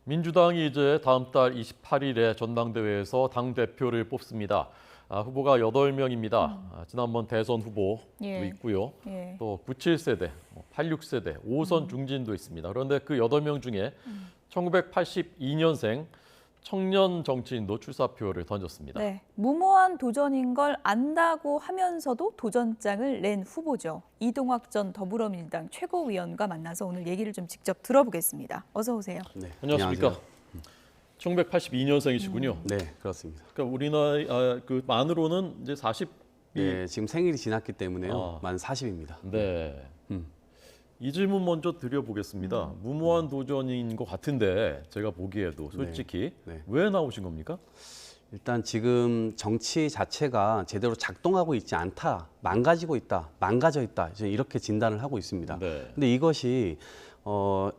민주당이 이제 다음 달 28일에 전당대회에서 당대표를 뽑습니다. 후보가 8명입니다. 지난번 대선 후보도 있고요. 또 97세대, 86세대, 5선 중진도 있습니다. 그런데 그 8명 중에 1982년생 청년 정치인도 출사표를 던졌습니다. 네, 무모한 도전인 걸 안다고 하면서도 도전장을 낸 후보죠. 이동학 전 더불어민주당 최고위원과 만나서 오늘 얘기를 좀 직접 들어보겠습니다. 어서 오세요. 네, 안녕하십니까. 1982년생이시군요. 네, 그렇습니다. 그러니까 우리나라 그 만으로는 이제 40이 네, 지금 생일이 지났기 때문에요. 만 40입니다. 네. 이 질문 먼저 드려보겠습니다. 무모한 도전인 것 같은데 제가 보기에도 솔직히 왜 나오신 겁니까? 일단 지금 정치 자체가 제대로 작동하고 있지 않다, 망가지고 있다, 망가져 있다, 이렇게 진단을 하고 있습니다. 근데 이것이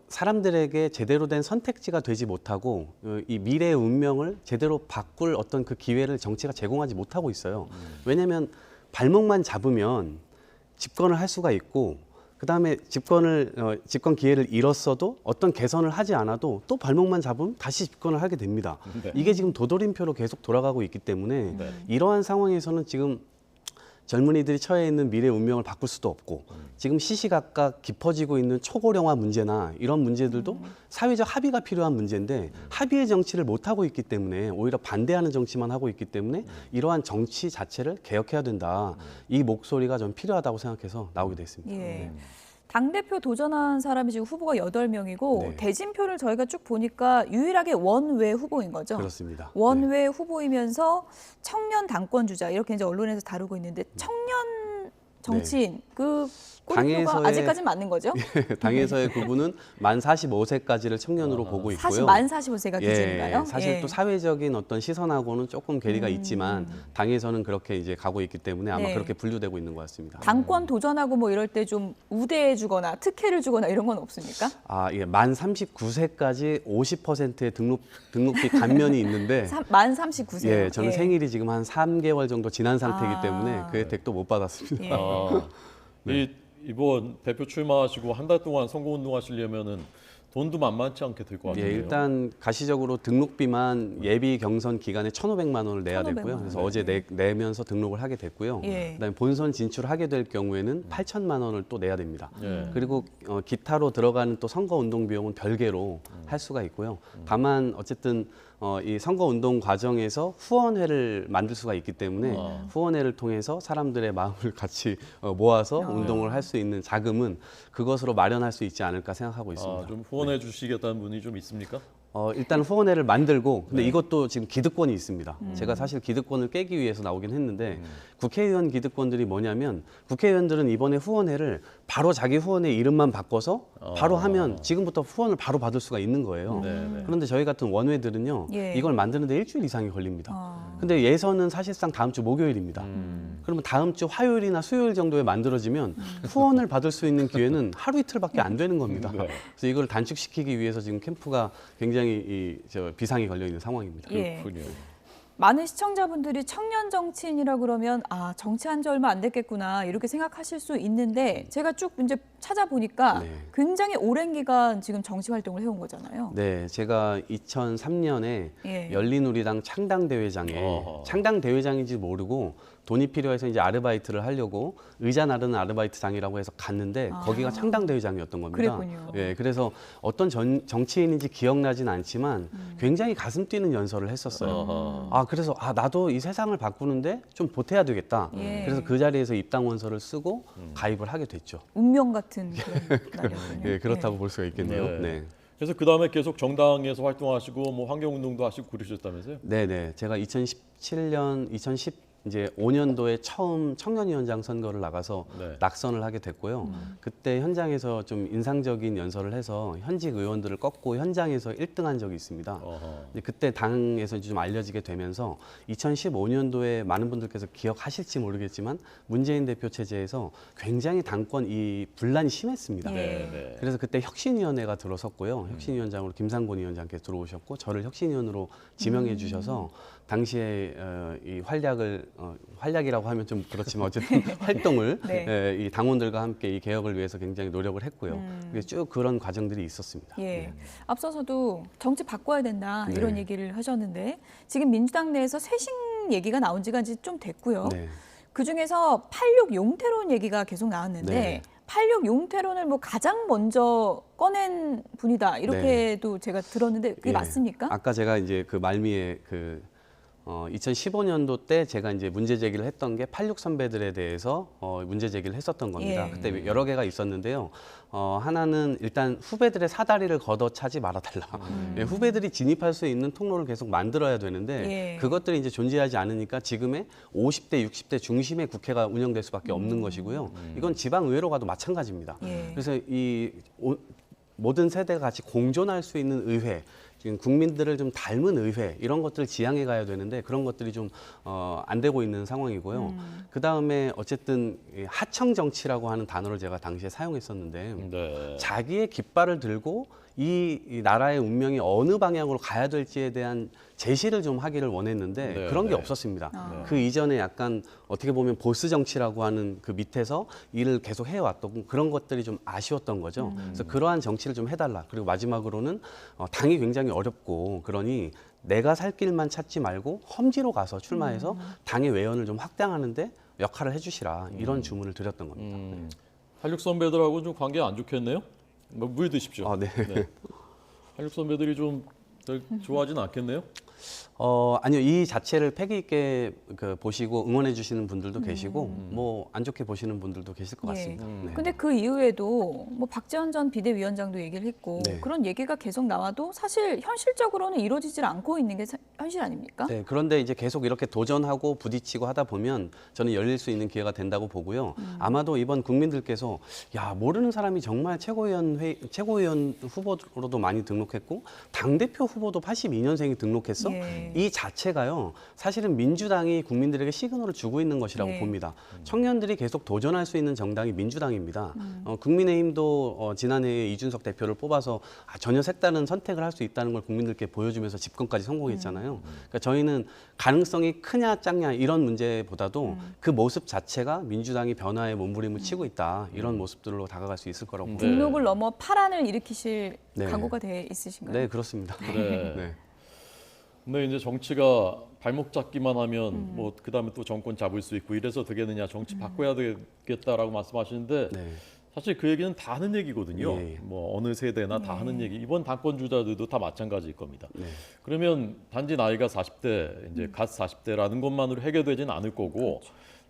사람들에게 제대로 된 선택지가 되지 못하고 이 미래의 운명을 제대로 바꿀 어떤 그 기회를 정치가 제공하지 못하고 있어요. 왜냐하면 발목만 잡으면 집권을 할 수가 있고 그다음에 집권 기회를 잃었어도 어떤 개선을 하지 않아도 또 발목만 잡으면 다시 집권을 하게 됩니다. 이게 지금 도돌림표로 계속 돌아가고 있기 때문에 이러한 상황에서는 지금 젊은이들이 처해 있는 미래 운명을 바꿀 수도 없고 지금 시시각각 깊어지고 있는 초고령화 문제나 이런 문제들도 사회적 합의가 필요한 문제인데 합의의 정치를 못하고 있기 때문에 오히려 반대하는 정치만 하고 있기 때문에 이러한 정치 자체를 개혁해야 된다. 이 목소리가 좀 필요하다고 생각해서 나오게 됐습니다. 예. 당대표 도전한 사람이 지금 후보가 8명이고 대진표를 저희가 쭉 보니까 유일하게 원외 후보인 거죠. 그렇습니다. 원외 후보이면서 청년 당권 주자 이렇게 이제 언론에서 다루고 있는데 청년 정치인 그 꼬리표가 아직까지 맞는 거죠? 당에서의 구분은 만 45세까지를 청년으로 보고 있고요. 만 45세가 기준인가요? 사실 또 사회적인 어떤 시선하고는 조금 괴리가 있지만 당에서는 그렇게 이제 가고 있기 때문에 아마 그렇게 분류되고 있는 것 같습니다. 당권 도전하고 뭐 이럴 때 좀 우대해 주거나 특혜를 주거나 이런 건 없습니까? 만 39세까지 50%의 등록비 감면이 있는데 만 39세. 예, 저는 생일이 지금 한 3개월 정도 지난 상태이기 때문에 그 혜택도 못 받았습니다. 이번 대표 출마하시고 한 달 동안 선거운동 하시려면은 돈도 만만치 않게 들 것 같아요. 일단 가시적으로 등록비만 예비 경선 기간에 1,500만 원을 내야 됐고요. 그래서 어제 내면서 등록을 하게 됐고요. 그다음에 본선 진출하게 될 경우에는 8천만 원을 또 내야 됩니다. 그리고 기타로 들어가는 또 선거운동 비용은 별개로 할 수가 있고요. 다만 어쨌든 이 선거운동 과정에서 후원회를 만들 수가 있기 때문에 후원회를 통해서 사람들의 마음을 같이 모아서 운동을 할 수 있는 자금은 그것으로 마련할 수 있지 않을까 생각하고 있습니다. 좀 후원해 주시겠다는 분이 좀 있습니까? 일단 후원회를 만들고 근데 이것도 지금 기득권이 있습니다. 제가 사실 기득권을 깨기 위해서 나오긴 했는데 국회의원 기득권들이 뭐냐면 국회의원들은 이번에 후원회를 바로 자기 후원회 이름만 바꿔서 바로 하면 지금부터 후원을 바로 받을 수가 있는 거예요. 그런데 저희 같은 원회들은요 이걸 만드는데 일주일 이상이 걸립니다. 근데 예선은 사실상 다음 주 목요일입니다. 그러면 다음 주 화요일이나 수요일 정도에 만들어지면 후원을 받을 수 있는 기회는 하루 이틀밖에 안 되는 겁니다. 그래서 이걸 단축시키기 위해서 지금 캠프가 굉장히 비상이 걸려 있는 상황입니다. 그렇군요. 많은 시청자분들이 청년 정치인이라 그러면 정치한 지 얼마 안 됐겠구나 이렇게 생각하실 수 있는데 제가 쭉 이제 찾아보니까 굉장히 오랜 기간 지금 정치 활동을 해온 거잖아요. 네, 제가 2003년에 열린우리당 창당대회장에 창당대회장인지 모르고 돈이 필요해서 이제 아르바이트를 하려고 의자 나르는 아르바이트장이라고 해서 갔는데 거기가 창당대회장이었던 겁니다. 그랬군요. 그래서 어떤 정치인인지 기억나진 않지만 굉장히 가슴 뛰는 연설을 했었어요. 그래서 나도 이 세상을 바꾸는데 좀 보태야 되겠다. 그래서 그 자리에서 입당 원서를 쓰고 가입을 하게 됐죠. 운명 같은 그런 날이었군요. 그렇다고 볼 수가 있겠네요. 그래서 그 다음에 계속 정당에서 활동하시고 뭐 환경운동도 하시고 그러셨다면서요? 네. 제가 2017년, 이제 5년도에 처음 청년위원장 선거를 나가서 낙선을 하게 됐고요. 그때 현장에서 좀 인상적인 연설을 해서 현직 의원들을 꺾고 현장에서 1등한 적이 있습니다. 그때 당에서 좀 알려지게 되면서 2015년도에 많은 분들께서 기억하실지 모르겠지만 문재인 대표 체제에서 굉장히 당권 이 분란이 심했습니다. 그래서 그때 혁신위원회가 들어섰고요. 혁신위원장으로 김상곤 위원장께서 들어오셨고 저를 혁신위원으로 지명해 주셔서 당시에 이 활약을 활약이라고 하면 좀 그렇지만 어쨌든 활동을 네. 이 당원들과 함께 이 개혁을 위해서 굉장히 노력을 했고요. 쭉 그런 과정들이 있었습니다. 예. 앞서서도 정치 바꿔야 된다 네. 이런 얘기를 하셨는데 지금 민주당 내에서 쇄신 얘기가 나온 지가 이제 좀 됐고요. 네. 그중에서 86 용태론 얘기가 계속 나왔는데 네. 86 용태론을 뭐 가장 먼저 꺼낸 분이다 이렇게도 제가 들었는데 그게 예. 맞습니까? 아까 제가 이제 그 말미에 2015년도 때 제가 이제 문제 제기를 했던 게 86 선배들에 대해서 문제 제기를 했었던 겁니다. 예. 그때 여러 개가 있었는데요. 하나는 일단 후배들의 사다리를 걷어차지 말아달라. 예, 후배들이 진입할 수 있는 통로를 계속 만들어야 되는데 예. 그것들이 이제 존재하지 않으니까 지금의 50대, 60대 중심의 국회가 운영될 수밖에 없는 것이고요. 이건 지방의회로 가도 마찬가지입니다. 예. 그래서 모든 세대가 같이 공존할 수 있는 의회, 지금 국민들을 좀 닮은 의회 이런 것들을 지향해 가야 되는데 그런 것들이 좀 안 되고 있는 상황이고요. 그 다음에 어쨌든 이 하청 정치라고 하는 단어를 제가 당시에 사용했었는데 네. 자기의 깃발을 들고 이 나라의 운명이 어느 방향으로 가야 될지에 대한 제시를 좀 하기를 원했는데 네, 그런 게 네. 없었습니다. 그 이전에 약간 어떻게 보면 보스 정치라고 하는 그 밑에서 일을 계속 해왔던 그런 것들이 좀 아쉬웠던 거죠. 그래서 그러한 정치를 좀 해달라. 그리고 마지막으로는 당이 굉장히 어렵고 그러니 내가 살 길만 찾지 말고 험지로 가서 출마해서 당의 외연을 좀 확장하는데 역할을 해주시라. 이런 주문을 드렸던 겁니다. 86 선배들하고 좀 관계가 안 좋겠네요? 뭐 물 드십시오. 네. 네. 86 선배들이 좀 덜 좋아하진 않겠네요? 아니요. 이 자체를 패기 있게 보시고 응원해 주시는 분들도 계시고 뭐 안 좋게 보시는 분들도 계실 것 예. 같습니다. 네. 근데 그 이후에도 뭐 박지원 전 비대위원장도 얘기를 했고 네. 그런 얘기가 계속 나와도 사실 현실적으로는 이루어지질 않고 있는 게 현실 아닙니까? 네, 그런데 이제 계속 이렇게 도전하고 부딪히고 하다 보면 저는 열릴 수 있는 기회가 된다고 보고요. 아마도 이번 국민들께서 야 모르는 사람이 정말 최고위원 후보로도 많이 등록했고 당대표 후보도 82년생이 등록했어? 예. 이 자체가요. 사실은 민주당이 국민들에게 시그널을 주고 있는 것이라고 네. 봅니다. 청년들이 계속 도전할 수 있는 정당이 민주당입니다. 국민의힘도 지난해에 이준석 대표를 뽑아서 전혀 색다른 선택을 할 수 있다는 걸 국민들께 보여주면서 집권까지 성공했잖아요. 그러니까 저희는 가능성이 크냐 작냐 이런 문제보다도 그 모습 자체가 민주당이 변화에 몸부림을 치고 있다. 이런 모습들로 다가갈 수 있을 거라고 봅니다. 국록을 넘어 파란을 일으키실 네. 각오가 돼 있으신가요? 네, 그렇습니다. 그래. 네. 근데 이제 정치가 발목 잡기만 하면 뭐 그다음에 또 정권 잡을 수 있고 이래서 되겠느냐 정치 바꿔야 되겠다라고 말씀하시는데 네. 사실 그 얘기는 다 하는 얘기거든요. 예. 뭐 어느 세대나 다 하는 얘기. 이번 당권 주자들도 다 마찬가지일 겁니다. 네. 그러면 단지 나이가 40대 이제 갓 40대라는 것만으로 해결되지는 않을 거고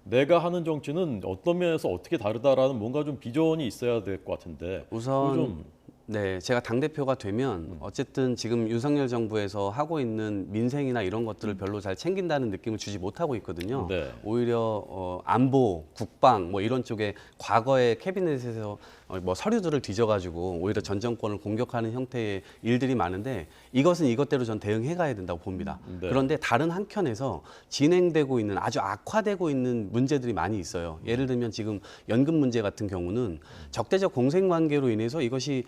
내가 하는 정치는 어떤 면에서 어떻게 다르다라는 뭔가 좀 비전이 있어야 될 것 같은데 우선 좀 네, 제가 당대표가 되면 어쨌든 지금 윤석열 정부에서 하고 있는 민생이나 이런 것들을 별로 잘 챙긴다는 느낌을 주지 못하고 있거든요. 네. 오히려 안보, 국방 뭐 이런 쪽에 과거에 캐비넷에서 뭐 서류들을 뒤져가지고 오히려 전 정권을 공격하는 형태의 일들이 많은데 이것은 이것대로 전 대응해 가야 된다고 봅니다. 네. 그런데 다른 한켠에서 진행되고 있는 아주 악화되고 있는 문제들이 많이 있어요. 예를 들면 지금 연금 문제 같은 경우는 적대적 공생관계로 인해서 이것이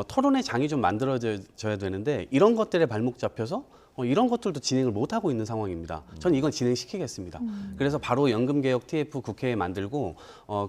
토론의 장이 좀 만들어져야 되는데 이런 것들에 발목 잡혀서 이런 것들도 진행을 못하고 있는 상황입니다. 저는 이건 진행시키겠습니다. 그래서 바로 연금개혁 TF 국회에 만들고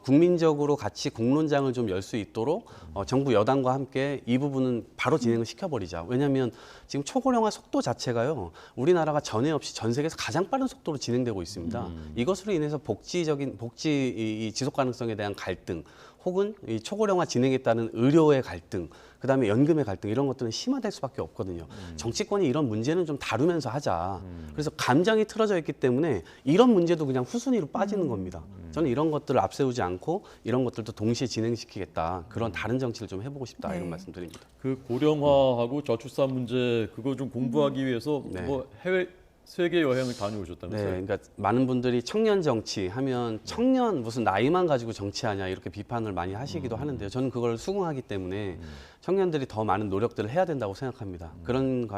국민적으로 같이 공론장을 좀 열 수 있도록 정부 여당과 함께 이 부분은 바로 진행을 시켜버리자. 왜냐하면 지금 초고령화 속도 자체가요. 우리나라가 전에 없이 전 세계에서 가장 빠른 속도로 진행되고 있습니다. 이것으로 인해서 복지 이 지속 가능성에 대한 갈등 혹은 이 초고령화 진행에 따른 의료의 갈등, 그다음에 연금의 갈등 이런 것들은 심화될 수밖에 없거든요. 정치권이 이런 문제는 좀 다루면서 하자. 그래서 감정이 틀어져 있기 때문에 이런 문제도 그냥 후순위로 빠지는 겁니다. 저는 이런 것들을 앞세우지 않고 이런 것들도 동시에 진행시키겠다. 그런 다른 정치를 좀 해보고 싶다 네. 이런 말씀드립니다. 그 고령화하고 저출산 문제 그거 좀 공부하기 위해서 네. 뭐 해외 세계 여행을 네, 다녀오셨다면서요? 그러니까 많은 분들이 청년 정치 하면 청년 무슨 나이만 가지고 정치하냐 이렇게 비판을 많이 하시기도 하는데요. 저는 그걸 수긍하기 때문에 청년들이 더 많은 노력들을 해야 된다고 생각합니다. 그런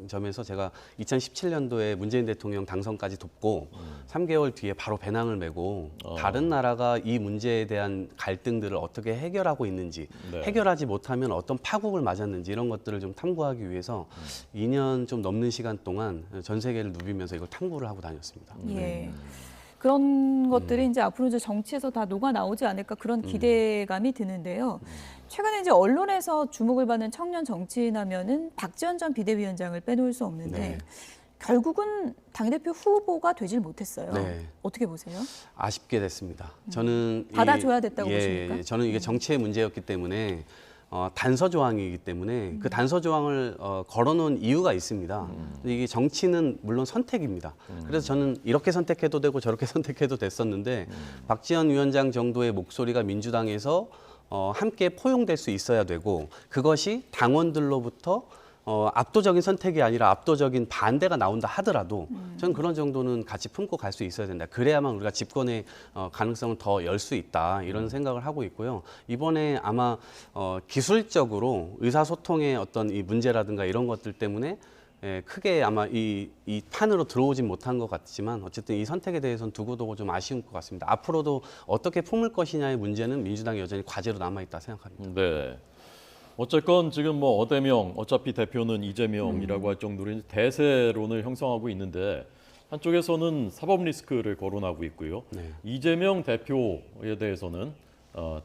점에서 제가 2017년도에 문재인 대통령 당선까지 돕고 3개월 뒤에 바로 배낭을 메고 다른 나라가 이 문제에 대한 갈등들을 어떻게 해결하고 있는지 네. 해결하지 못하면 어떤 파국을 맞았는지 이런 것들을 좀 탐구하기 위해서 2년 좀 넘는 시간 동안 전 세계를 누비면서 이걸 탐구를 하고 다녔습니다. 예. 그런 것들이 이제 앞으로 이제 정치에서 다 녹아 나오지 않을까 그런 기대감이 드는데요. 최근에 이제 언론에서 주목을 받는 청년 정치인하면은 박지원 전 비대위원장을 빼놓을 수 없는데 네. 결국은 당대표 후보가 되질 못했어요. 네. 어떻게 보세요? 아쉽게 됐습니다. 저는 받아줘야 됐다고 보십니까? 저는 이게 정치의 문제였기 때문에 단서 조항이기 때문에 그 단서 조항을 걸어놓은 이유가 있습니다. 이게 정치는 물론 선택입니다. 그래서 저는 이렇게 선택해도 되고 저렇게 선택해도 됐었는데 박지원 위원장 정도의 목소리가 민주당에서 함께 포용될 수 있어야 되고 그것이 당원들로부터 압도적인 선택이 아니라 압도적인 반대가 나온다 하더라도 저는 그런 정도는 같이 품고 갈 수 있어야 된다. 그래야만 우리가 집권의 가능성을 더 열 수 있다. 이런 생각을 하고 있고요. 이번에 아마 기술적으로 의사소통의 어떤 이 문제라든가 이런 것들 때문에 크게 아마 이 판으로 들어오진 못한 것 같지만 어쨌든 이 선택에 대해서는 두고두고 좀 아쉬운 것 같습니다. 앞으로도 어떻게 품을 것이냐의 문제는 민주당이 여전히 과제로 남아있다 생각합니다. 네. 어쨌건 지금 뭐 어대명, 어차피 대표는 이재명이라고 할 정도로 이제 대세론을 형성하고 있는데 한쪽에서는 사법 리스크를 거론하고 있고요. 네. 이재명 대표에 대해서는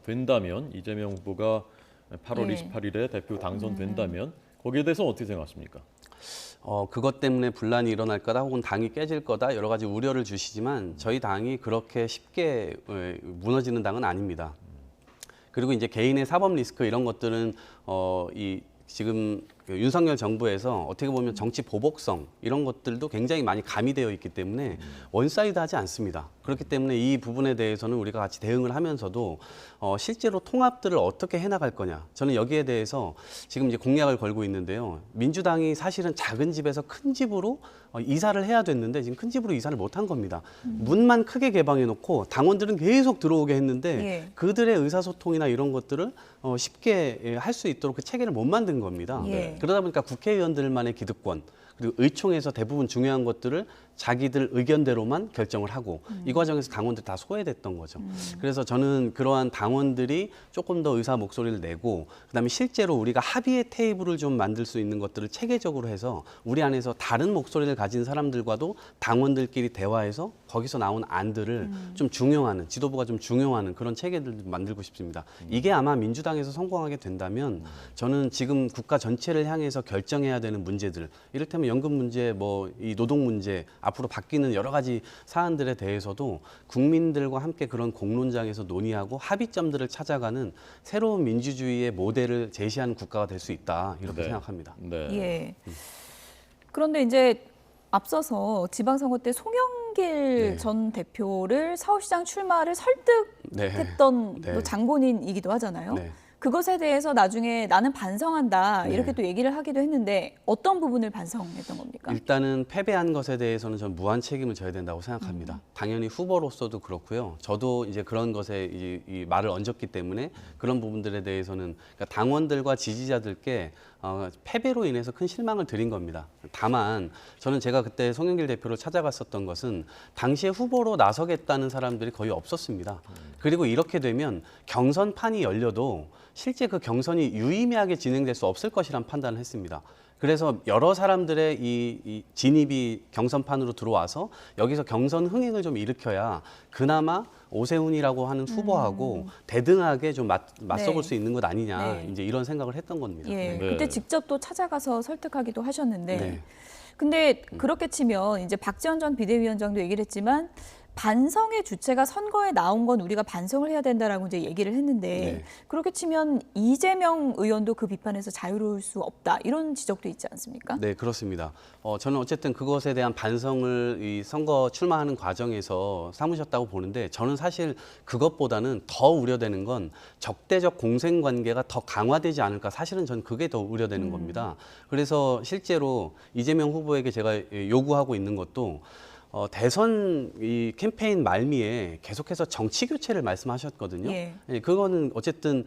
된다면 이재명 후보가 8월 네. 28일에 대표 당선된다면 거기에 대해서 어떻게 생각하십니까? 그것 때문에 분란이 일어날 거다 혹은 당이 깨질 거다 여러 가지 우려를 주시지만 저희 당이 그렇게 쉽게 무너지는 당은 아닙니다. 그리고 이제 개인의 사법 리스크 이런 것들은 지금 윤석열 정부에서 어떻게 보면 정치 보복성 이런 것들도 굉장히 많이 가미되어 있기 때문에 원사이드하지 않습니다. 그렇기 때문에 이 부분에 대해서는 우리가 같이 대응을 하면서도 실제로 통합들을 어떻게 해나갈 거냐. 저는 여기에 대해서 지금 이제 공약을 걸고 있는데요. 민주당이 사실은 작은 집에서 큰 집으로 이사를 해야 됐는데 지금 큰 집으로 이사를 못한 겁니다. 문만 크게 개방해놓고 당원들은 계속 들어오게 했는데 예. 그들의 의사소통이나 이런 것들을 쉽게 할 수 있도록 그 체계를 못 만든 겁니다. 예. 그러다 보니까 국회의원들만의 기득권 그리고 의총에서 대부분 중요한 것들을 자기들 의견대로만 결정을 하고 이 과정에서 당원들 다 소외됐던 거죠. 그래서 저는 그러한 당원들이 조금 더 의사 목소리를 내고 그다음에 실제로 우리가 합의의 테이블을 좀 만들 수 있는 것들을 체계적으로 해서 우리 안에서 다른 목소리를 가진 사람들과도 당원들끼리 대화해서 거기서 나온 안들을 좀 중용하는 지도부가 좀 중용하는 그런 체계들을 만들고 싶습니다. 이게 아마 민주당에서 성공하게 된다면 저는 지금 국가 전체를 향해서 결정해야 되는 문제들 이를테면 연금 문제, 뭐 이 노동 문제 앞으로 바뀌는 여러 가지 사안들에 대해서도 국민들과 함께 그런 공론장에서 논의하고 합의점들을 찾아가는 새로운 민주주의의 모델을 제시하는 국가가 될 수 있다 이렇게 생각합니다. 네. 예. 그런데 이제 앞서서 지방선거 때 송영길 전 대표를 서울시장 출마를 설득했던 또 장본인이기도 하잖아요. 네. 그것에 대해서 나중에 나는 반성한다 이렇게 또 얘기를 하기도 했는데 어떤 부분을 반성했던 겁니까? 일단은 패배한 것에 대해서는 전 무한 책임을 져야 된다고 생각합니다. 당연히 후보로서도 그렇고요. 저도 이제 그런 것에 이 말을 얹었기 때문에 그런 부분들에 대해서는 그러니까 당원들과 지지자들께 패배로 인해서 큰 실망을 드린 겁니다. 다만 저는 제가 그때 송영길 대표를 찾아갔었던 것은 당시에 후보로 나서겠다는 사람들이 거의 없었습니다. 그리고 이렇게 되면 경선판이 열려도 실제 그 경선이 유의미하게 진행될 수 없을 것이란 판단을 했습니다. 그래서 여러 사람들의 이 진입이 경선판으로 들어와서 여기서 경선 흥행을 좀 일으켜야 그나마 오세훈이라고 하는 후보하고 대등하게 좀 맞서볼 수 있는 것 아니냐 이제 이런 생각을 했던 겁니다. 예, 그때 직접 또 찾아가서 설득하기도 하셨는데 근데 네. 그렇게 치면 이제 박지원 전 비대위원장도 얘기를 했지만 반성의 주체가 선거에 나온 건 우리가 반성을 해야 된다라고 이제 얘기를 했는데 그렇게 치면 이재명 의원도 그 비판에서 자유로울 수 없다 이런 지적도 있지 않습니까? 네, 그렇습니다. 저는 어쨌든 그것에 대한 반성을 이 선거 출마하는 과정에서 삼으셨다고 보는데 저는 사실 그것보다는 더 우려되는 건 적대적 공생 관계가 더 강화되지 않을까 사실은 저는 그게 더 우려되는 겁니다. 그래서 실제로 이재명 후보에게 제가 요구하고 있는 것도 대선 이 캠페인 말미에 계속해서 정치 교체를 말씀하셨거든요. 그거는 어쨌든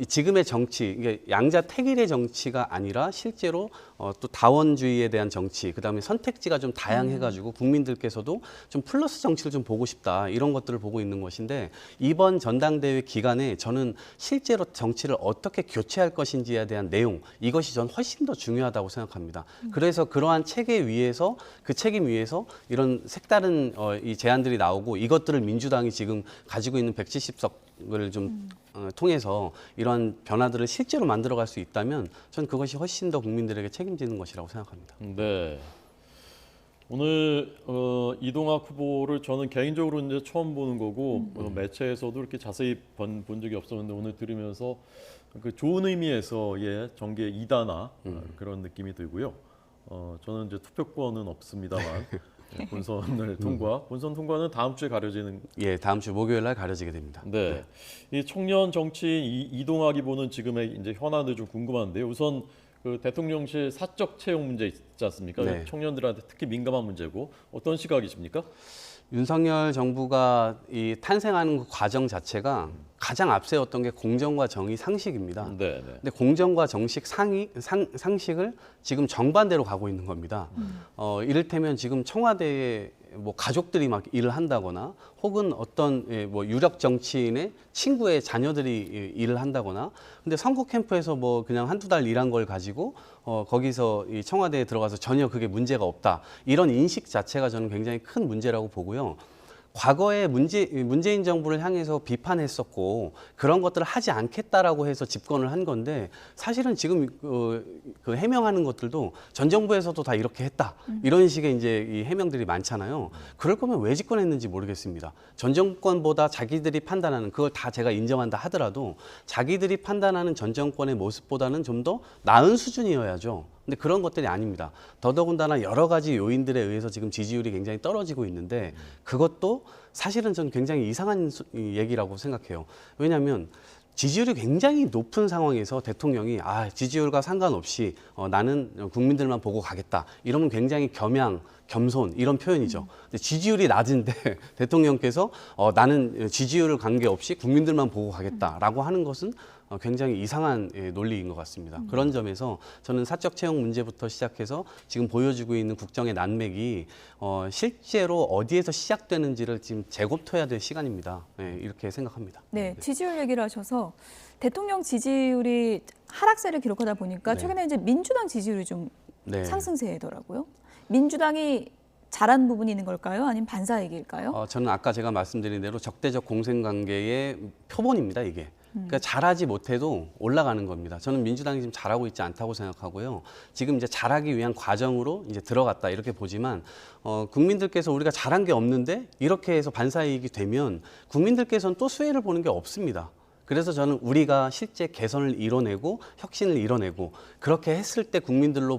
지금의 정치, 이게 양자택일의 정치가 아니라 실제로 또 다원주의에 대한 정치, 그다음에 선택지가 좀 다양해가지고 국민들께서도 좀 플러스 정치를 좀 보고 싶다 이런 것들을 보고 있는 것인데 이번 전당대회 기간에 저는 실제로 정치를 어떻게 교체할 것인지에 대한 내용 이것이 전 훨씬 더 중요하다고 생각합니다. 그래서 그러한 체계 위에서 그 책임 위에서 이런 색다른 이 제안들이 나오고 이것들을 민주당이 지금 가지고 있는 170석을 좀 통해서 이러한 변화들을 실제로 만들어갈 수 있다면 전 그것이 훨씬 더 국민들에게 책임지는 것이라고 생각합니다. 네. 오늘 이동학 후보를 저는 개인적으로 이제 처음 보는 거고 매체에서도 이렇게 자세히 본 적이 없었는데 오늘 들으면서 그 좋은 의미에서의 정계 2단화 그런 느낌이 들고요. 저는 이제 투표권은 없습니다만 본선을 본선 통과는 다음 주에 가려지는. 예, 다음 주 목요일 날 가려지게 됩니다. 네, 이 청년 정치인 이동학이 보는 지금의 이제 현안을 좀 궁금한데요. 우선 그 대통령실 사적 채용 문제 있지 않습니까? 네. 청년들한테 특히 민감한 문제고 어떤 시각이십니까? 윤석열 정부가 이 탄생하는 그 과정 자체가 가장 앞세웠던 게 공정과 정의 상식입니다. 네. 근데 공정과 정식 상식을 지금 정반대로 가고 있는 겁니다. 이를테면 지금 청와대에 뭐 가족들이 막 일을 한다거나 혹은 어떤 뭐 유력 정치인의 친구의 자녀들이 일을 한다거나 근데 선거 캠프에서 뭐 그냥 한두 달 일한 걸 가지고 거기서 이 청와대에 들어가서 전혀 그게 문제가 없다. 이런 인식 자체가 저는 굉장히 큰 문제라고 보고요. 과거에 문재인 정부를 향해서 비판했었고 그런 것들을 하지 않겠다라고 해서 집권을 한 건데 사실은 지금 그 해명하는 것들도 전 정부에서도 다 이렇게 했다 이런 식의 이제 이 해명들이 많잖아요. 그럴 거면 왜 집권했는지 모르겠습니다. 전 정권보다 자기들이 판단하는 그걸 다 제가 인정한다 하더라도 자기들이 판단하는 전 정권의 모습보다는 좀 더 나은 수준이어야죠. 근데 그런 것들이 아닙니다. 더더군다나 여러 가지 요인들에 의해서 지금 지지율이 굉장히 떨어지고 있는데 그것도 사실은 저는 굉장히 이상한 얘기라고 생각해요. 왜냐하면 지지율이 굉장히 높은 상황에서 대통령이 지지율과 상관없이 나는 국민들만 보고 가겠다. 이러면 굉장히 겸손 이런 표현이죠. 근데 지지율이 낮은데 대통령께서 나는 지지율을 관계없이 국민들만 보고 가겠다라고 하는 것은 굉장히 이상한 논리인 것 같습니다. 그런 점에서 저는 사적 채용 문제부터 시작해서 지금 보여주고 있는 국정의 난맥이 실제로 어디에서 시작되는지를 지금 재검토해야 될 시간입니다. 이렇게 생각합니다. 네, 지지율 얘기를 하셔서 대통령 지지율이 하락세를 기록하다 보니까 최근에 이제 민주당 지지율이 좀 상승세더라고요. 민주당이 잘한 부분이 있는 걸까요? 아니면 반사이기일까요? 저는 아까 제가 말씀드린 대로 적대적 공생관계의 표본입니다, 이게. 그러니까 잘하지 못해도 올라가는 겁니다. 저는 민주당이 지금 잘하고 있지 않다고 생각하고요. 지금 이제 잘하기 위한 과정으로 이제 들어갔다 이렇게 보지만 국민들께서 우리가 잘한 게 없는데 이렇게 해서 반사이익이 되면 국민들께서는 또 수혜를 보는 게 없습니다. 그래서 저는 우리가 실제 개선을 이뤄내고 혁신을 이뤄내고 그렇게 했을 때 국민들로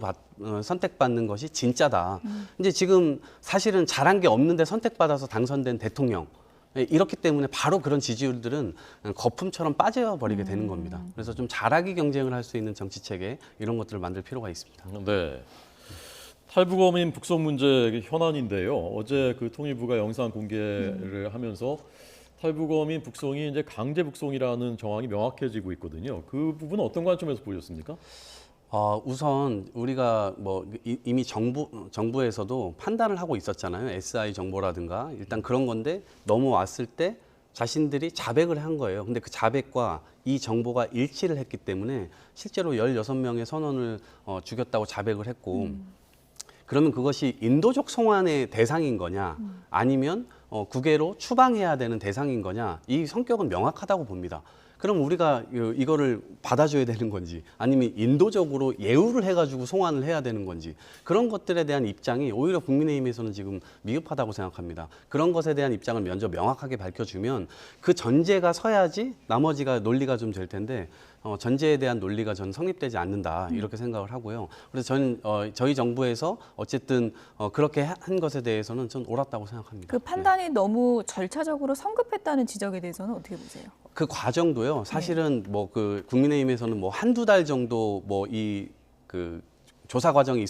선택받는 것이 진짜다. 이제 지금 사실은 잘한 게 없는데 선택받아서 당선된 대통령 이렇기 때문에 바로 그런 지지율들은 거품처럼 빠져버리게 되는 겁니다. 그래서 좀 잘하기 경쟁을 할 수 있는 정치 체계 이런 것들을 만들 필요가 있습니다. 네. 탈북어민 북송 문제 현안인데요. 어제 그 통일부가 영상 공개를 하면서 탈북어민 북송이 이제 강제 북송이라는 정황이 명확해지고 있거든요. 그 부분은 어떤 관점에서 보셨습니까? 우선 우리가 뭐 이미 정부에서도 판단을 하고 있었잖아요. SI 정보라든가 일단 그런 건데 넘어왔을 때 자신들이 자백을 한 거예요. 근데 그 자백과 이 정보가 일치를 했기 때문에 실제로 16명의 선원을 죽였다고 자백을 했고 그러면 그것이 인도적 송환의 대상인 거냐 아니면 국외로 추방해야 되는 대상인 거냐 이 성격은 명확하다고 봅니다. 그럼 우리가 이거를 받아줘야 되는 건지 아니면 인도적으로 예우를 해가지고 송환을 해야 되는 건지 그런 것들에 대한 입장이 오히려 국민의힘에서는 지금 미흡하다고 생각합니다. 그런 것에 대한 입장을 먼저 명확하게 밝혀주면 그 전제가 서야지 나머지가 논리가 좀 될 텐데 전제에 대한 논리가 저는 성립되지 않는다 이렇게 생각을 하고요. 그래서 저는 저희 정부에서 어쨌든 그렇게 한 것에 대해서는 전 옳았다고 생각합니다. 그 판단이 너무 절차적으로 성급했다는 지적에 대해서는 어떻게 보세요? 그 과정도요. 사실은 뭐 그 국민의힘에서는 뭐 한두 달 정도 뭐 이 그 조사 과정이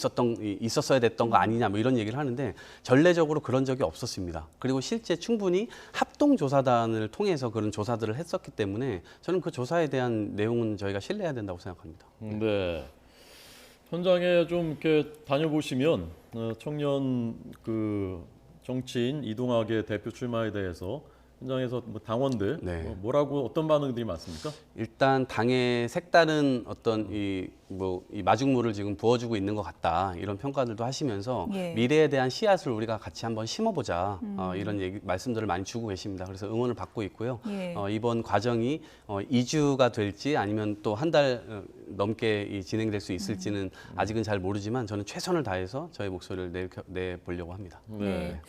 있었어야 됐던 거 아니냐 뭐 이런 얘기를 하는데 전례적으로 그런 적이 없었습니다. 그리고 실제 충분히 합동조사단을 통해서 그런 조사들을 했었기 때문에 저는 그 조사에 대한 내용은 저희가 신뢰해야 된다고 생각합니다. 네. 현장에 좀 이렇게 다녀보시면 청년 그 정치인 이동학의 대표 출마에 대해서 현장에서 뭐 당원들 네. 뭐라고 어떤 반응들이 많습니까? 일단 당에 색다른 어떤 이 마중물을 지금 부어주고 있는 것 같다 이런 평가들도 하시면서 예. 미래에 대한 씨앗을 우리가 같이 한번 심어보자 이런 말씀들을 많이 주고 계십니다. 그래서 응원을 받고 있고요. 예. 이번 과정이 2주가 될지 아니면 또 한 달 넘게 진행될 수 있을지는 아직은 잘 모르지만 저는 최선을 다해서 저의 목소리를 내보려고 합니다. 네.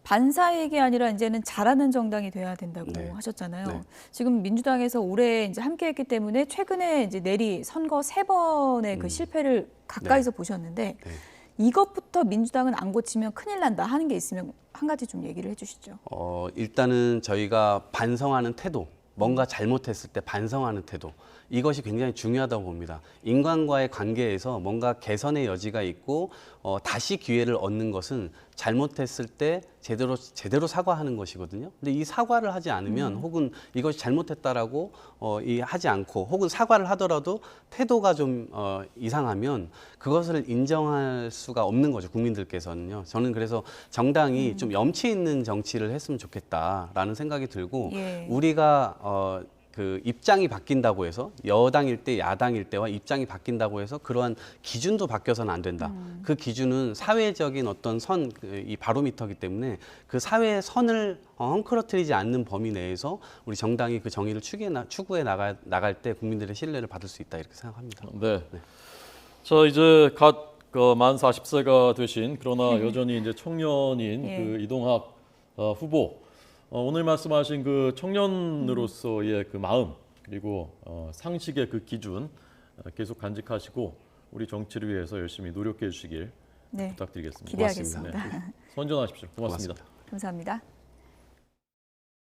반사이익이 아니라 이제는 잘하는 정당이 돼야 된다고 네. 하셨잖아요. 네. 지금 민주당에서 올해 이제 함께했기 때문에 최근에 이제 내리 선거 3번의 그 실패를 가까이서 보셨는데 네. 이것부터 민주당은 안 고치면 큰일 난다 하는 게 있으면 한 가지 좀 얘기를 해주시죠. 일단은 저희가 반성하는 태도, 뭔가 잘못했을 때 반성하는 태도, 이것이 굉장히 중요하다고 봅니다. 인간과의 관계에서 뭔가 개선의 여지가 있고 다시 기회를 얻는 것은 잘못했을 때 제대로 사과하는 것이거든요. 근데 이 사과를 하지 않으면 혹은 이것이 잘못했다라고 하지 않고 혹은 사과를 하더라도 태도가 좀 이상하면 그것을 인정할 수가 없는 거죠. 국민들께서는요. 저는 그래서 정당이 좀 염치 있는 정치를 했으면 좋겠다라는 생각이 들고 예. 우리가 그 입장이 바뀐다고 해서 여당일 때 야당일 때와 입장이 바뀐다고 해서 그러한 기준도 바뀌어서는 안 된다. 그 기준은 사회적인 어떤 이 바로미터이기 때문에 그 사회의 선을 헝클어뜨리지 않는 범위 내에서 우리 정당이 그 정의를 추구해 나갈 때 국민들의 신뢰를 받을 수 있다 이렇게 생각합니다. 네. 자, 이제 갓 만 40세가 되신 그러나 여전히 이제 청년인 예. 그 이동학 후보. 오늘 말씀하신 그 청년으로서의 그 마음 그리고 상식의 그 기준 계속 간직하시고 우리 정치를 위해서 열심히 노력해 주시길 네. 부탁드리겠습니다. 기대하겠습니다. 네. 선전하십시오. 고맙습니다. 감사합니다.